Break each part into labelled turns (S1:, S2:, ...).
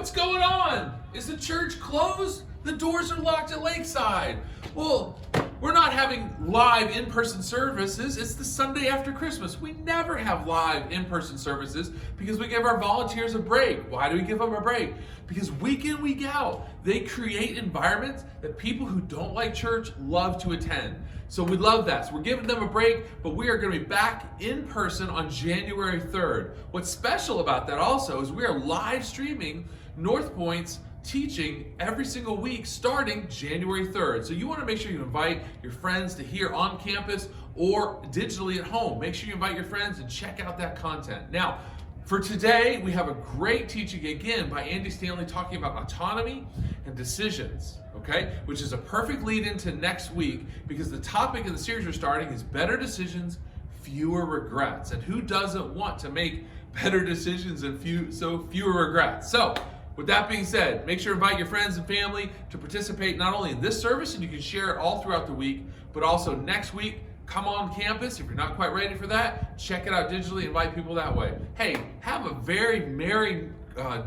S1: What's going on? Is the church closed? The doors are locked at Lakeside. Well, we're not having live in-person services. It's the Sunday after Christmas. We never have live in-person services because we give our volunteers a break. Why do we give them a break? Because week in, week out, they create environments that people who don't like church love to attend. So we love that. So we're giving them a break, but we are going to be back in person on January 3rd. What's special about that also is we are live streaming North Point's teaching every single week starting January 3rd. So you want to make sure you invite your friends to hear on campus or digitally at home. Make sure you invite your friends and check out that content. Now, for today, we have a great teaching again by Andy Stanley talking about autonomy and decisions, okay? Which is a perfect lead into next week because the topic of the series we're starting is better decisions, fewer regrets. And who doesn't want to make better decisions and fewer regrets? So, with that being said, make sure to invite your friends and family to participate not only in this service, and you can share it all throughout the week, but also next week, come on campus. If you're not quite ready for that, check it out digitally, invite people that way. Hey, have a very Merry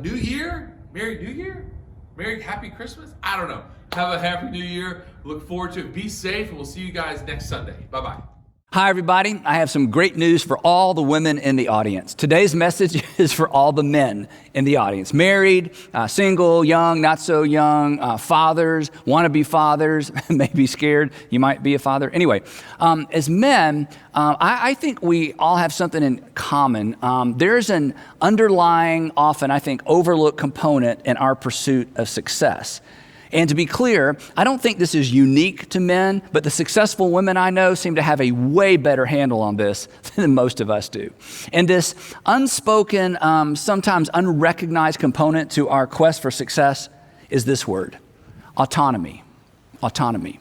S1: New Year. Merry New Year? Merry Happy Christmas? I don't know. Have a Happy New Year. Look forward to it. Be safe, and we'll see you guys next Sunday. Bye-bye.
S2: Hi, everybody. I have some great news for all the women in the audience. Today's message is for all the men in the audience. Married, single, young, not so young, fathers, wanna-be fathers, maybe scared you might be a father. Anyway, as men, I think we all have something in common. There's an underlying, often I think, overlooked component in our pursuit of success. And to be clear, I don't think this is unique to men, but the successful women I know seem to have a way better handle on this than most of us do. And this unspoken, sometimes unrecognized component to our quest for success is this word, autonomy. Autonomy.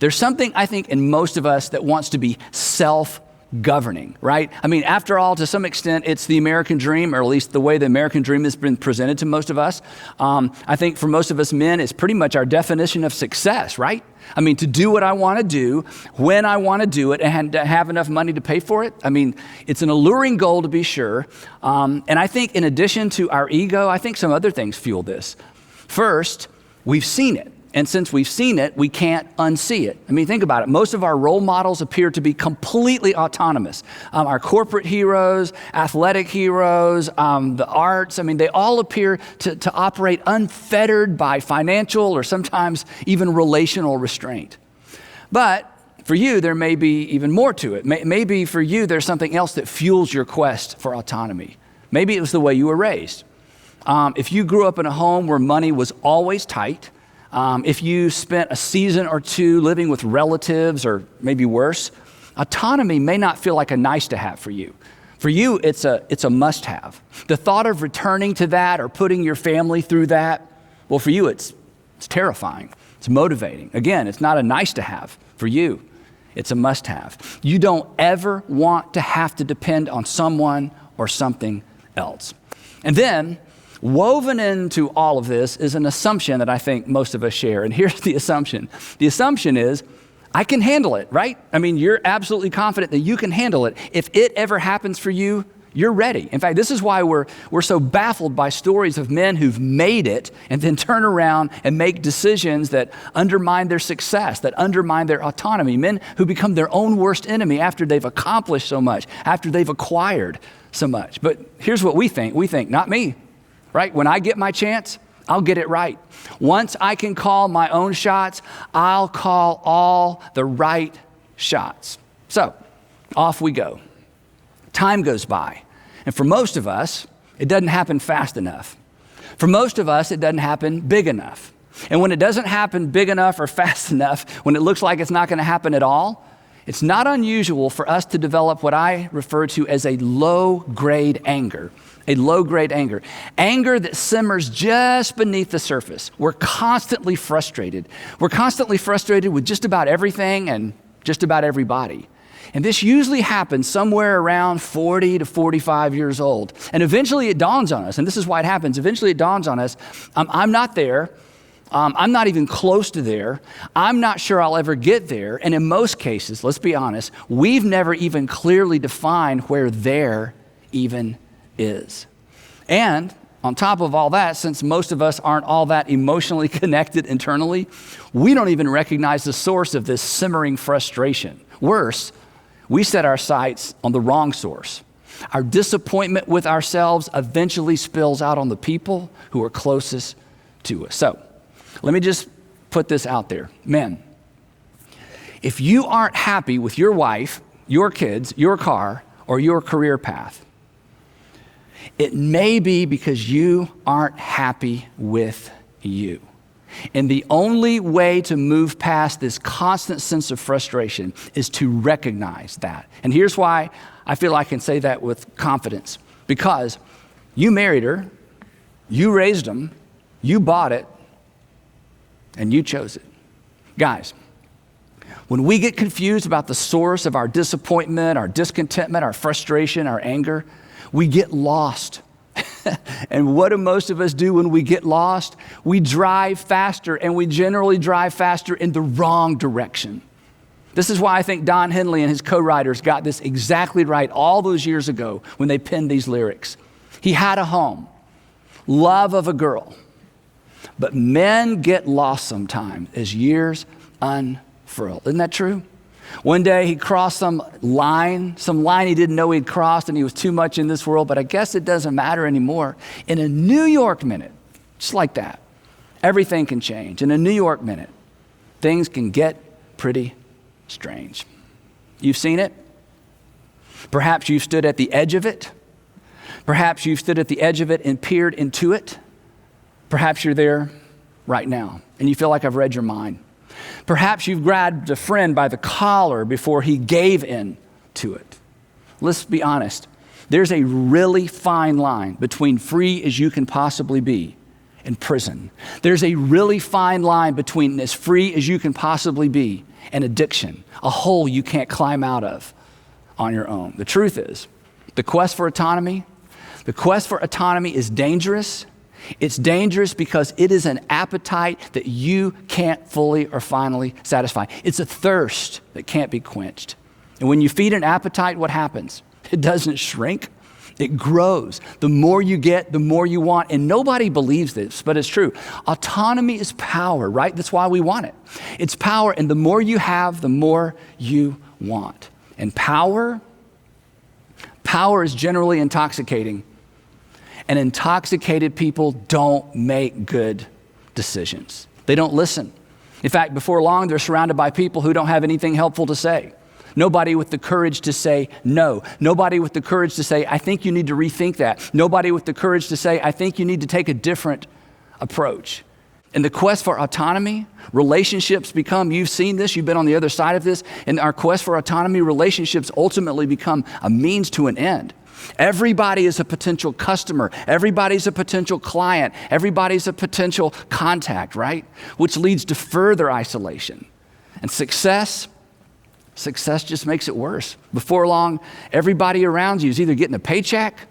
S2: There's something, I think, in most of us that wants to be self-governing, right? I mean, after all, to some extent, it's the American dream, or at least the way the American dream has been presented to most of us. I think for most of us men, it's pretty much our definition of success, right? I mean, to do what I want to do, when I want to do it, and to have enough money to pay for it. I mean, it's an alluring goal to be sure. And I think in addition to our ego, I think some other things fuel this. First, we've seen it. And since we've seen it, we can't unsee it. I mean, think about it. Most of our role models appear to be completely autonomous. Our corporate heroes, athletic heroes, the arts, I mean, they all appear to operate unfettered by financial or sometimes even relational restraint. But for you, there may be even more to it. Maybe for you, there's something else that fuels your quest for autonomy. Maybe it was the way you were raised. If you grew up in a home where money was always tight, if you spent a season or two living with relatives or maybe worse, autonomy may not feel like a nice to have for you. For you, it's a must have. The thought of returning to that or putting your family through that, well, for you, it's terrifying. It's motivating. Again, it's not a nice to have. For you, it's a must have. You don't ever want to have to depend on someone or something else. And then, woven into all of this is an assumption that I think most of us share. And here's the assumption. The assumption is, I can handle it, right? I mean, you're absolutely confident that you can handle it. If it ever happens for you, you're ready. In fact, this is why we're so baffled by stories of men who've made it and then turn around and make decisions that undermine their success, that undermine their autonomy. Men who become their own worst enemy after they've accomplished so much, after they've acquired so much. But here's what we think. We think, not me. Right? When I get my chance, I'll get it right. Once I can call my own shots, I'll call all the right shots. So, off we go. Time goes by. And for most of us, it doesn't happen fast enough. For most of us, it doesn't happen big enough. And when it doesn't happen big enough or fast enough, when it looks like it's not going to happen at all, it's not unusual for us to develop what I refer to as a low-grade anger. A low-grade anger. Anger that simmers just beneath the surface. We're constantly frustrated. We're constantly frustrated with just about everything and just about everybody. And this usually happens somewhere around 40 to 45 years old. And eventually it dawns on us, and this is why it happens. Eventually it dawns on us, I'm not there. I'm not even close to there. I'm not sure I'll ever get there. And in most cases, let's be honest, we've never even clearly defined where there even is. And on top of all that, since most of us aren't all that emotionally connected internally, we don't even recognize the source of this simmering frustration. Worse, we set our sights on the wrong source. Our disappointment with ourselves eventually spills out on the people who are closest to us. So, let me just put this out there. Men, if you aren't happy with your wife, your kids, your car, or your career path, it may be because you aren't happy with you. And the only way to move past this constant sense of frustration is to recognize that. And here's why I feel I can say that with confidence. Because you married her, you raised them, you bought it, and you chose it. Guys, when we get confused about the source of our disappointment, our discontentment, our frustration, our anger, we get lost. And what do most of us do when we get lost? We drive faster, and we generally drive faster in the wrong direction. This is why I think Don Henley and his co-writers got this exactly right all those years ago when they penned these lyrics. He had a home, love of a girl, but men get lost sometimes as years unfurl. Isn't that true? One day he crossed some line he didn't know he'd crossed, and he was too much in this world, but I guess it doesn't matter anymore. In a New York minute, just like that, everything can change. In a New York minute, things can get pretty strange. You've seen it. Perhaps you've stood at the edge of it. Perhaps you've stood at the edge of it and peered into it. Perhaps you're there right now, and you feel like I've read your mind. Perhaps you've grabbed a friend by the collar before he gave in to it. Let's be honest. There's a really fine line between free as you can possibly be and prison. There's a really fine line between as free as you can possibly be and addiction, a hole you can't climb out of on your own. The truth is, the quest for autonomy is dangerous. It's dangerous because it is an appetite that you can't fully or finally satisfy. It's a thirst that can't be quenched. And when you feed an appetite, what happens? It doesn't shrink. It grows. The more you get, the more you want. And nobody believes this, but it's true. Autonomy is power, right? That's why we want it. It's power, and the more you have, the more you want. And power is generally intoxicating. And intoxicated people don't make good decisions. They don't listen. In fact, before long, they're surrounded by people who don't have anything helpful to say. Nobody with the courage to say no. Nobody with the courage to say, I think you need to rethink that. Nobody with the courage to say, I think you need to take a different approach. In the quest for autonomy, relationships become, you've seen this, you've been on the other side of this, in our quest for autonomy, relationships ultimately become a means to an end. Everybody is a potential customer. Everybody's a potential client. Everybody's a potential contact, right? Which leads to further isolation. And success just makes it worse. Before long, everybody around you is either getting a paycheck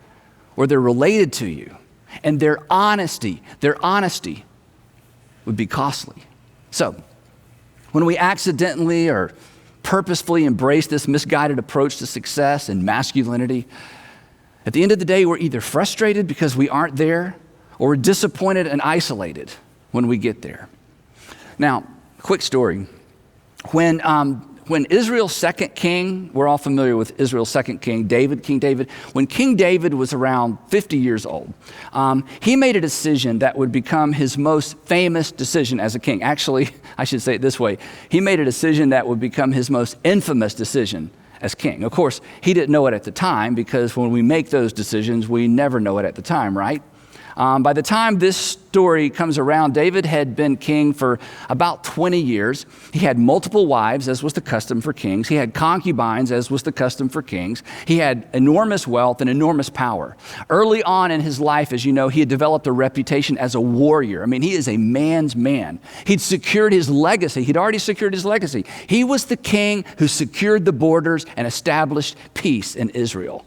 S2: or they're related to you. And their honesty would be costly. So, when we accidentally or purposefully embrace this misguided approach to success and masculinity, at the end of the day, we're either frustrated because we aren't there, or we're disappointed and isolated when we get there. Now, quick story. When Israel's second king, we're all familiar with Israel's second king, King David, when King David was around 50 years old, he made a decision that would become his most famous decision as a king. Actually, I should say it this way. He made a decision that would become his most infamous decision as king. Of course, he didn't know it at the time, because when we make those decisions, we never know it at the time, right? By the time this story comes around, David had been king for about 20 years. He had multiple wives, as was the custom for kings. He had concubines, as was the custom for kings. He had enormous wealth and enormous power. Early on in his life, as you know, he had developed a reputation as a warrior. I mean, he is a man's man. He'd secured his legacy. He'd already secured his legacy. He was the king who secured the borders and established peace in Israel.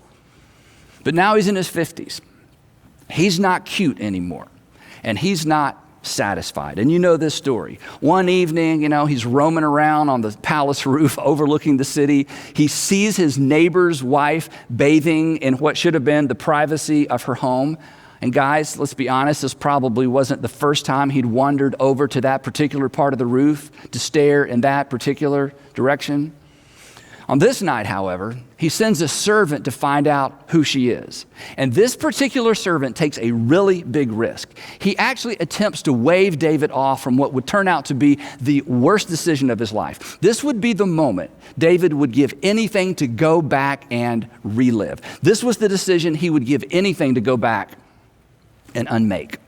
S2: But now he's in his 50s. He's not cute anymore, and he's not satisfied. And you know this story. One evening, he's roaming around on the palace roof overlooking the city. He sees his neighbor's wife bathing in what should have been the privacy of her home. And guys, let's be honest, this probably wasn't the first time he'd wandered over to that particular part of the roof to stare in that particular direction. On this night, however, he sends a servant to find out who she is. And this particular servant takes a really big risk. He actually attempts to wave David off from what would turn out to be the worst decision of his life. This would be the moment David would give anything to go back and relive. This was the decision he would give anything to go back and unmake.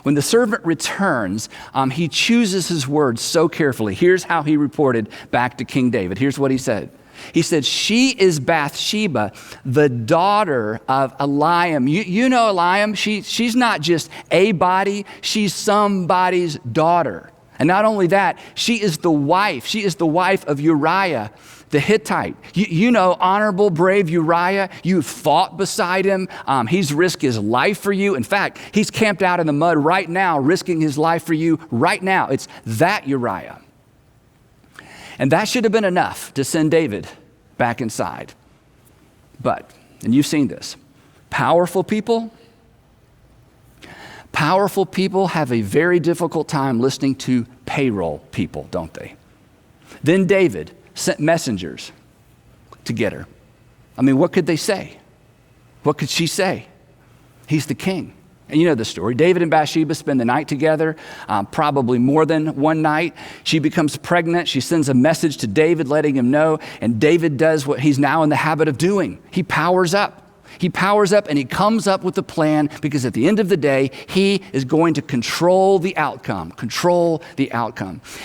S2: When the servant returns, he chooses his words so carefully. Here's how he reported back to King David. Here's what he said. He said, she is Bathsheba, the daughter of Eliam. You know Eliam, she's not just a body, she's somebody's daughter. And not only that, she is the wife of Uriah the Hittite. You know honorable, brave Uriah. You fought beside him. He's risked his life for you. In fact, he's camped out in the mud right now, risking his life for you right now. It's that Uriah. And that should have been enough to send David back inside. But, and you've seen this, powerful people have a very difficult time listening to payroll people, don't they? Then David sent messengers to get her. I mean, what could they say? What could she say? He's the king. And you know the story. David and Bathsheba spend the night together, probably more than one night. She becomes pregnant. She sends a message to David letting him know, and David does what he's now in the habit of doing. He powers up. He powers up and he comes up with a plan because at the end of the day, he is going to control the outcome.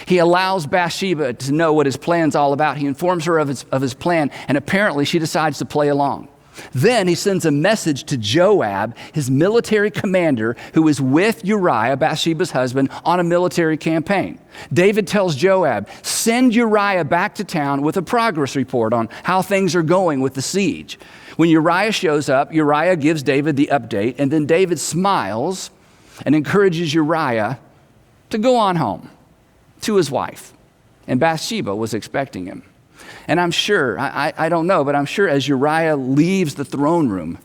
S2: He allows Bathsheba to know what his plan's all about. He informs her of his plan, and apparently she decides to play along. Then he sends a message to Joab, his military commander, who is with Uriah, Bathsheba's husband, on a military campaign. David tells Joab, send Uriah back to town with a progress report on how things are going with the siege. When Uriah shows up, Uriah gives David the update, and then David smiles and encourages Uriah to go on home to his wife. And Bathsheba was expecting him. And I'm sure, I don't know, but I'm sure as Uriah leaves the throne room,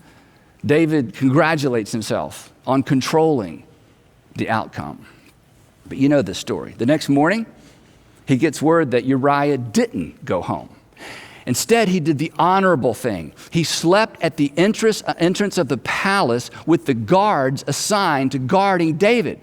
S2: David congratulates himself on controlling the outcome. But you know the story. The next morning, he gets word that Uriah didn't go home. Instead, he did the honorable thing. He slept at the entrance of the palace with the guards assigned to guarding David.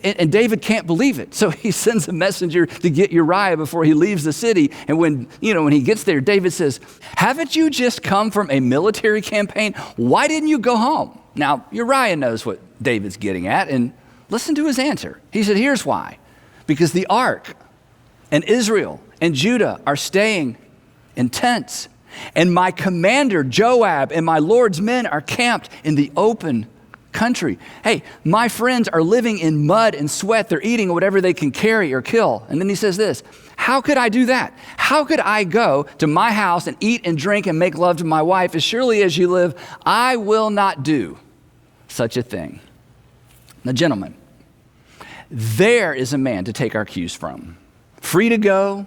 S2: And David can't believe it. So he sends a messenger to get Uriah before he leaves the city. And when he gets there, David says, haven't you just come from a military campaign? Why didn't you go home? Now, Uriah knows what David's getting at, and listen to his answer. He said, here's why. Because the ark and Israel and Judah are staying in tents, and my commander Joab and my Lord's men are camped in the open country. Hey, my friends are living in mud and sweat. They're eating whatever they can carry or kill. And then he says this, how could I do that? How could I go to my house and eat and drink and make love to my wife? As surely as you live, I will not do such a thing. Now, gentlemen, there is a man to take our cues from. Free to go,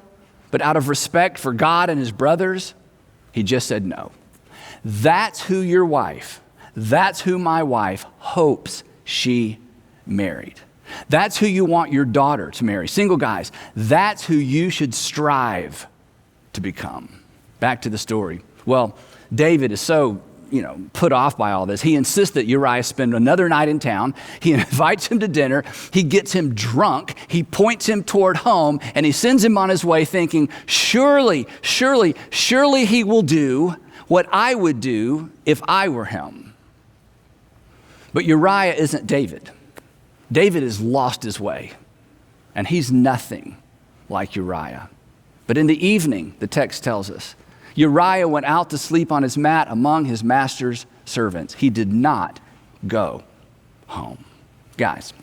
S2: but out of respect for God and his brothers, he just said no. That's who your wife, that's who my wife hopes she married. That's who you want your daughter to marry. Single guys, that's who you should strive to become. Back to the story. Well, David is so, put off by all this. He insists that Uriah spend another night in town. He invites him to dinner. He gets him drunk. He points him toward home, and he sends him on his way thinking, surely he will do what I would do if I were him. But Uriah isn't David. David has lost his way, and he's nothing like Uriah. But in the evening, the text tells us, Uriah went out to sleep on his mat among his master's servants. He did not go home. Guys,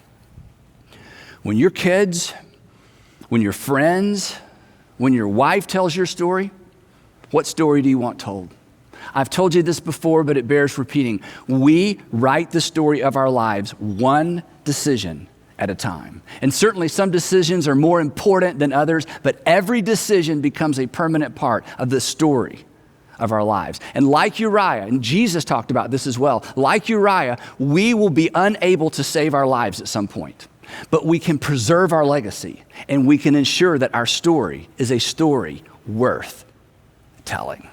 S2: when your kids, when your friends, when your wife tells your story, what story do you want told? I've told you this before, but it bears repeating. We write the story of our lives one decision at a time. And certainly some decisions are more important than others, but every decision becomes a permanent part of the story of our lives. And like Uriah, and Jesus talked about this as well, like Uriah, we will be unable to save our lives at some point. But we can preserve our legacy, and we can ensure that our story is a story worth telling.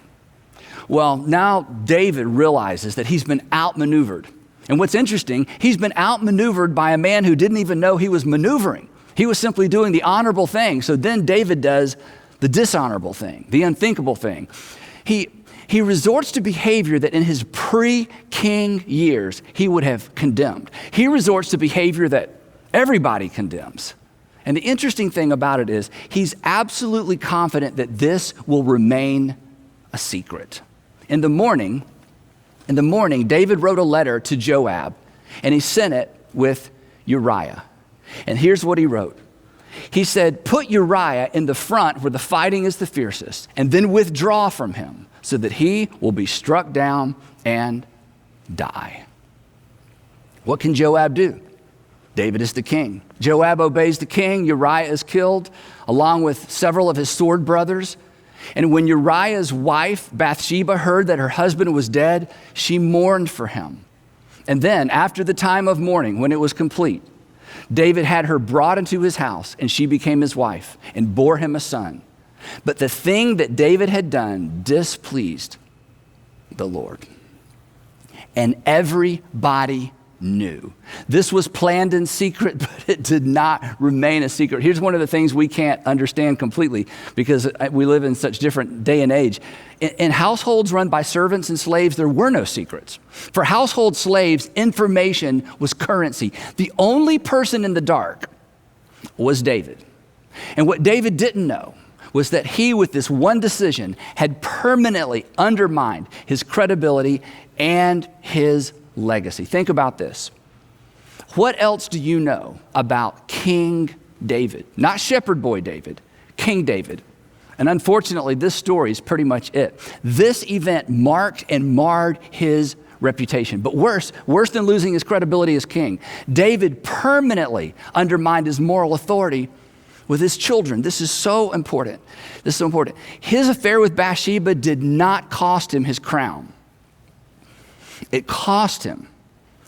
S2: Well, now David realizes that he's been outmaneuvered. And what's interesting, he's been outmaneuvered by a man who didn't even know he was maneuvering. He was simply doing the honorable thing. So then David does the dishonorable thing, the unthinkable thing. He resorts to behavior that in his pre-king years he would have condemned. He resorts to behavior that everybody condemns. And the interesting thing about it is he's absolutely confident that this will remain a secret. In the morning, David wrote a letter to Joab, and he sent it with Uriah. And here's what he wrote. He said, "Put Uriah in the front where the fighting is the fiercest, and then withdraw from him so that he will be struck down and die." What can Joab do? David is the king. Joab obeys the king. Uriah is killed along with several of his sword brothers. And when Uriah's wife, Bathsheba, heard that her husband was dead, she mourned for him. And then, after the time of mourning, when it was complete, David had her brought into his house, and she became his wife and bore him a son. But the thing that David had done displeased the Lord. And everybody knew. This was planned in secret, but it did not remain a secret. Here's one of the things we can't understand completely because we live in such different day and age. In households run by servants and slaves, there were no secrets. For household slaves, information was currency. The only person in the dark was David. And what David didn't know was that he, with this one decision, had permanently undermined his credibility and his legacy. Think about this. What else do you know about King David? Not shepherd boy David, King David. And unfortunately, this story is pretty much it. This event marked and marred his reputation. But worse than losing his credibility as king, David permanently undermined his moral authority with his children. This is so important. This is so important. His affair with Bathsheba did not cost him his crown. It cost him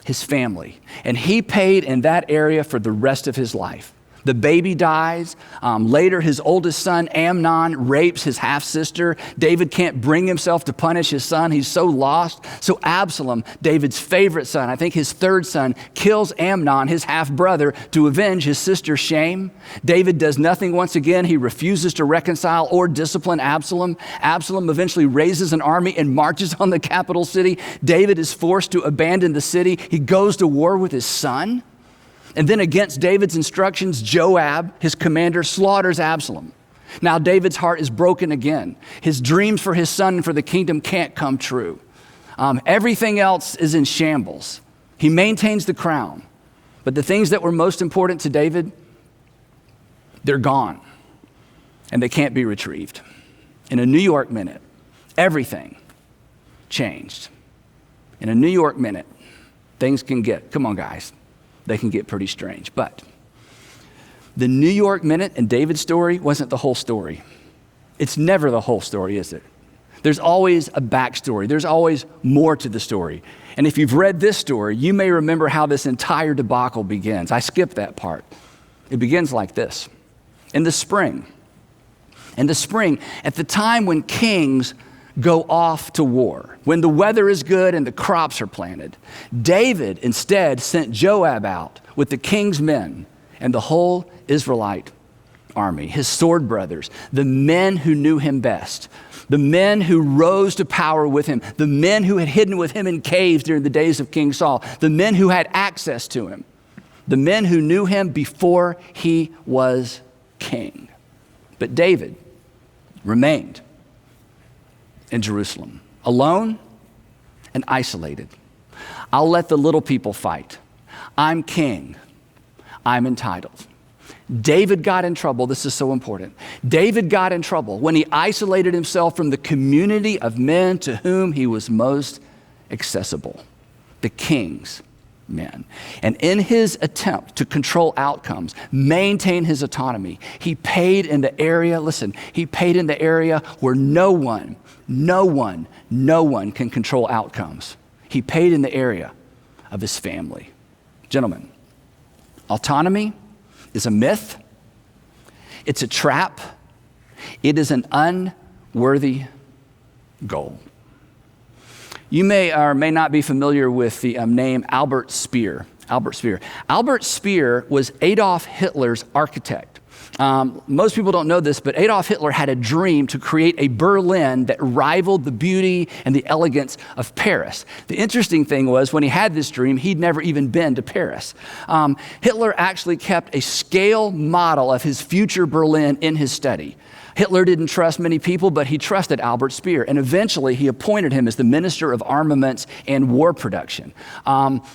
S2: his family, and he paid in that area for the rest of his life. The baby dies. Later, his oldest son, Amnon, rapes his half-sister. David can't bring himself to punish his son. He's so lost. So Absalom, David's favorite son, I think his third son, kills Amnon, his half-brother, to avenge his sister's shame. David does nothing once again. He refuses to reconcile or discipline Absalom. Absalom eventually raises an army and marches on the capital city. David is forced to abandon the city. He goes to war with his son. And then against David's instructions, Joab, his commander, slaughters Absalom. Now David's heart is broken again. His dreams for his son and for the kingdom can't come true. Everything else is in shambles. He maintains the crown. But the things that were most important to David, they're gone. And they can't be retrieved. In a New York minute, everything changed. In a New York minute, things can get, come on guys, they can get pretty strange. But the New York minute and David's story wasn't the whole story. It's never the whole story, is it? There's always a backstory. There's always more to the story. And if you've read this story, you may remember how this entire debacle begins. I skipped that part. It begins like this. In the spring, at the time when kings go off to war, when the weather is good and the crops are planted, David instead sent Joab out with the king's men and the whole Israelite army, his sword brothers, the men who knew him best, the men who rose to power with him, the men who had hidden with him in caves during the days of King Saul, the men who had access to him, the men who knew him before he was king. But David remained in Jerusalem, alone and isolated. I'll let the little people fight. I'm king. I'm entitled. David got in trouble. This is so important. David got in trouble when he isolated himself from the community of men to whom he was most accessible, the kings men. And in his attempt to control outcomes, maintain his autonomy, he paid in the area, he paid in the area where no one can control outcomes. He paid in the area of his family. Gentlemen, autonomy is a myth. It's a trap. It is an unworthy goal. You may or may not be familiar with the name Albert Speer. Albert Speer was Adolf Hitler's architect. Most people don't know this, but Adolf Hitler had a dream to create a Berlin that rivaled the beauty and the elegance of Paris. The interesting thing was, when he had this dream, he'd never even been to Paris. Hitler actually kept a scale model of his future Berlin in his study. Hitler didn't trust many people, but he trusted Albert Speer, and eventually he appointed him as the Minister of Armaments and War Production.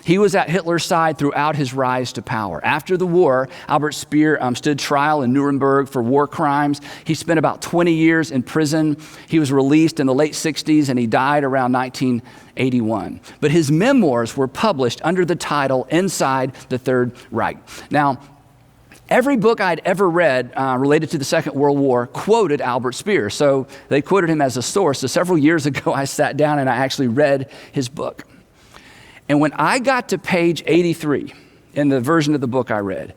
S2: He was at Hitler's side throughout his rise to power. After the war, Albert Speer stood trial in Nuremberg for war crimes. He spent about 20 years in prison. He was released in the late 60s, and he died around 1981. But his memoirs were published under the title Inside the Third Reich. Now, every book I'd ever read related to the Second World War quoted Albert Speer. So they quoted him as a source. So several years ago, I sat down and I actually read his book. And when I got to page 83 in the version of the book I read,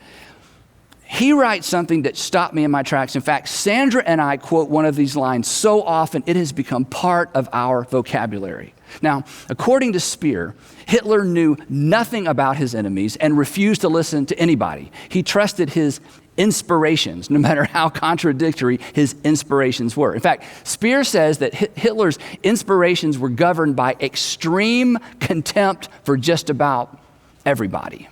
S2: he writes something that stopped me in my tracks. In fact, Sandra and I quote one of these lines so often, it has become part of our vocabulary. Now, according to Speer, Hitler knew nothing about his enemies and refused to listen to anybody. He trusted his inspirations, no matter how contradictory his inspirations were. In fact, Speer says that Hitler's inspirations were governed by extreme contempt for just about everybody.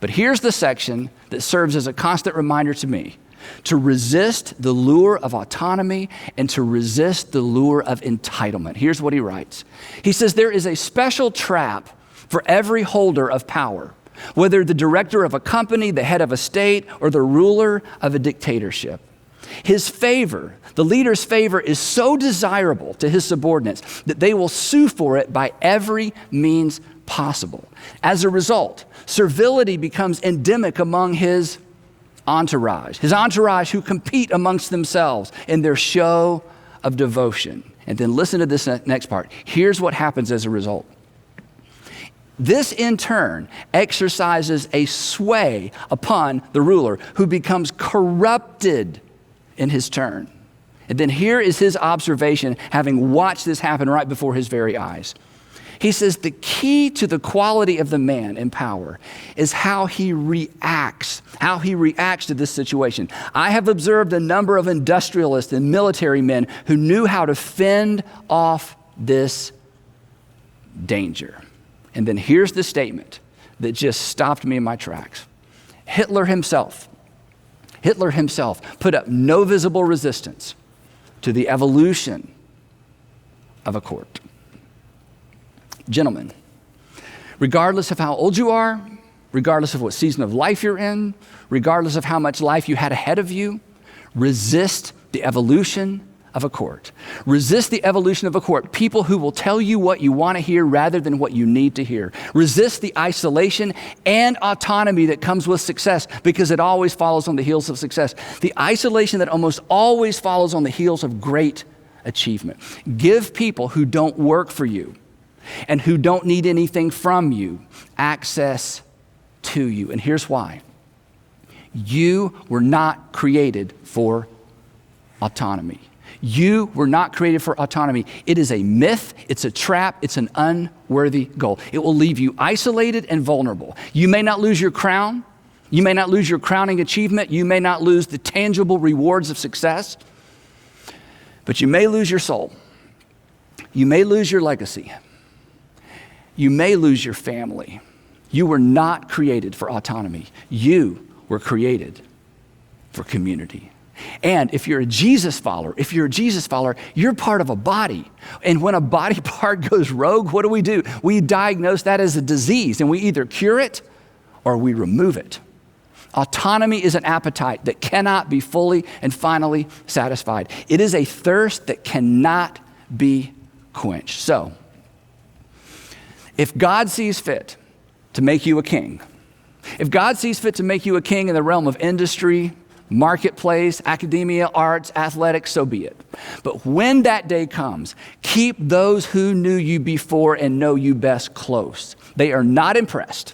S2: But here's the section that serves as a constant reminder to me to resist the lure of autonomy and to resist the lure of entitlement. Here's what he writes. He says, there is a special trap for every holder of power, whether the director of a company, the head of a state, or the ruler of a dictatorship. His favor, the leader's favor, is so desirable to his subordinates that they will sue for it by every means possible. As a result, servility becomes endemic among his entourage who compete amongst themselves in their show of devotion. And then listen to this next part. Here's what happens as a result. This, in turn, exercises a sway upon the ruler, who becomes corrupted in his turn. And then here is his observation, having watched this happen right before his very eyes. He says the key to the quality of the man in power is how he reacts to this situation. I have observed a number of industrialists and military men who knew how to fend off this danger. And then here's the statement that just stopped me in my tracks. Hitler himself put up no visible resistance to the evolution of a court. Gentlemen, regardless of how old you are, regardless of what season of life you're in, regardless of how much life you had ahead of you, resist the evolution of a court. Resist the evolution of a court. People who will tell you what you want to hear rather than what you need to hear. Resist the isolation and autonomy that comes with success, because it always follows on the heels of success. The isolation that almost always follows on the heels of great achievement. Give people who don't work for you and who don't need anything from you access to you. And here's why. You were not created for autonomy. You were not created for autonomy. It is a myth, it's a trap, it's an unworthy goal. It will leave you isolated and vulnerable. You may not lose your crown. You may not lose your crowning achievement. You may not lose the tangible rewards of success. But you may lose your soul. You may lose your legacy. You may lose your family. You were not created for autonomy. You were created for community. And if you're a Jesus follower, you're part of a body. And when a body part goes rogue, what do? We diagnose that as a disease, and we either cure it or we remove it. Autonomy is an appetite that cannot be fully and finally satisfied. It is a thirst that cannot be quenched. So, if God sees fit to make you a king, if God sees fit to make you a king in the realm of industry, marketplace, academia, arts, athletics, so be it. But when that day comes, keep those who knew you before and know you best close. They are not impressed,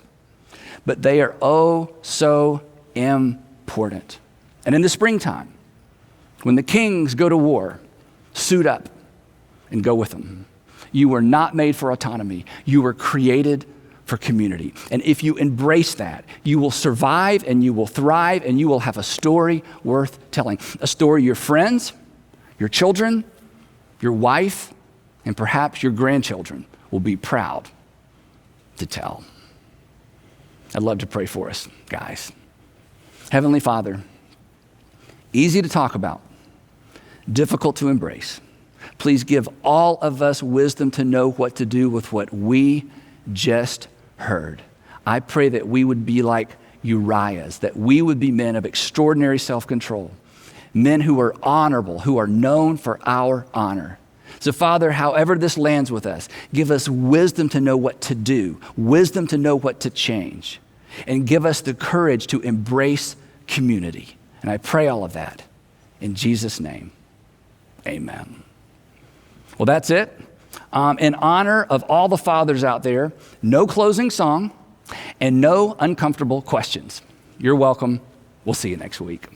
S2: but they are oh so important. And in the springtime, when the kings go to war, suit up and go with them. You were not made for autonomy. You were created for community. And if you embrace that, you will survive and you will thrive and you will have a story worth telling. A story your friends, your children, your wife, and perhaps your grandchildren will be proud to tell. I'd love to pray for us, guys. Heavenly Father, easy to talk about, difficult to embrace. Please give all of us wisdom to know what to do with what we just heard. I pray that we would be like Uriahs, that we would be men of extraordinary self-control, men who are honorable, who are known for our honor. So Father, however this lands with us, give us wisdom to know what to do, wisdom to know what to change, and give us the courage to embrace community. And I pray all of that in Jesus' name, amen. Well, that's it. In honor of all the fathers out there, no closing song and no uncomfortable questions. You're welcome. We'll see you next week.